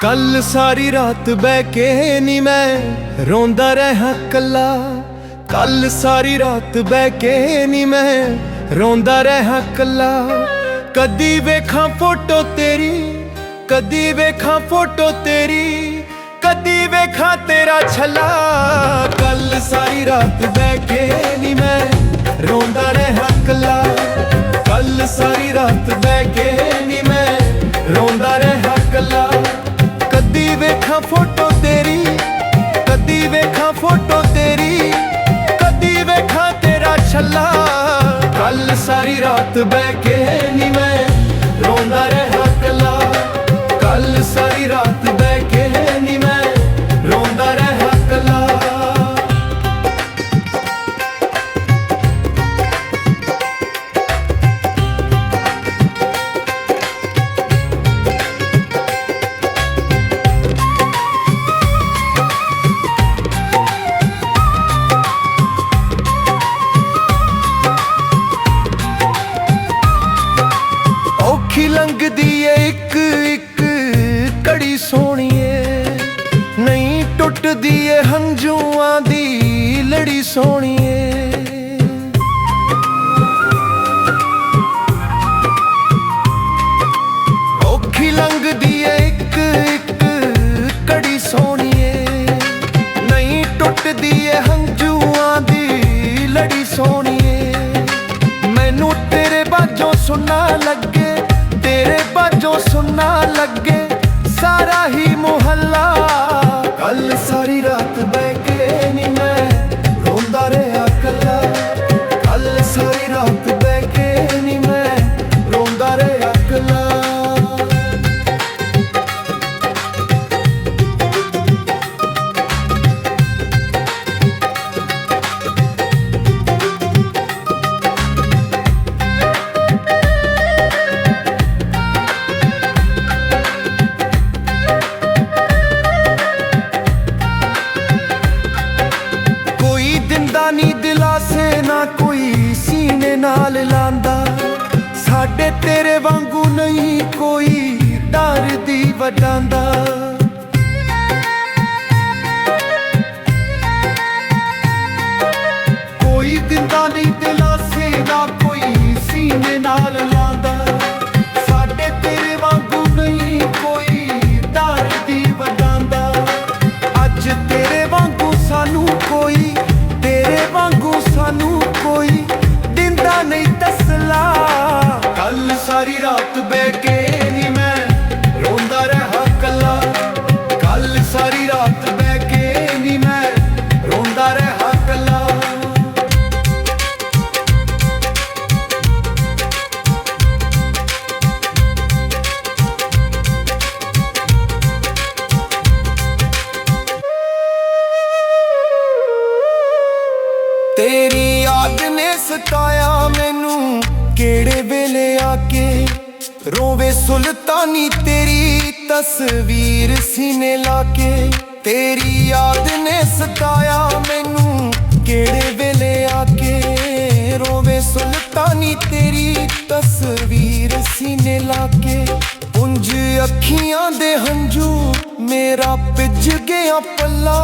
कल सारी रात बह के नी मैं रोंदा रहा कला। कल सारी रात बह के नी मैं रोंदा रहा कला। कदी वेखां फोटो तेरी, कदी वेखां फोटो तेरी, कदी वेखां तेरा छला। कल सारी रात बह के नी मैं रोंदा रहा कला। कल सारी रात बह के नी मैं रोंदा रहा कला। कदी वेखां फोटो तेरी, कदी वेखां फोटो तेरी, कदी वेखां तेरा छला। कल सारी रात बह के नी मैं रोंदा रहा कला। कल सारी रात बह के नी मैं रोंदा रहा कला। औखी लंघदी ए इक इक घड़ी सोहणीए, नहीं टुटदी ए हंझूआं दी लड़ी सोहणीए। औखी लंघदी ए इक इक घड़ी सोहणीए, नहीं टुटदी ए हंझूआं दी लड़ी सोहणीए। मैनू तेरे बाजों सुनना लगे, तेरे बाजों सुनना लगे सारा ही मोहल्ला। कल सारी रात बह के नी मैं रोंदा रहा कला। कल सारी रात बह के नी मैं रोंदा रहा कला। नी दिलासे ना कोई सीने नाल लांदा, साडे तेरे वांगू नहीं कोई डर दी वडांदा। कोई दिंदा नहीं दिलासे ना कोई सीने नाल लांदा, साडे तेरे वांगू नहीं कोई डर दी वडांदा। अज तेरे वांगू सानू कोई, तेरे वांगू सानू कोई दिंदा नहीं तसला। कल सारी रात बह के नी मैं रोंदा रहा कला। कल सारी रात बह के नी मैं रोंदा रहा कला। तेरी याद ने सताया मैनू केड़े वेले आके, रोवे सुल्तानी तेरी तस्वीर सीने लाके। तेरी याद ने सताया मैनू केड़े वेले आके, रोवे सुल्तानी तेरी तस्वीर सीने लाके। उंज अखियां दे हंझू मेरा भिज गया पल्ला।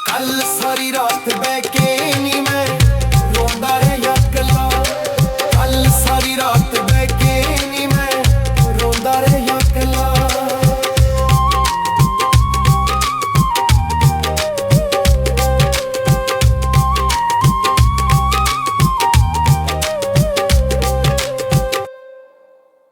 कल सारी रात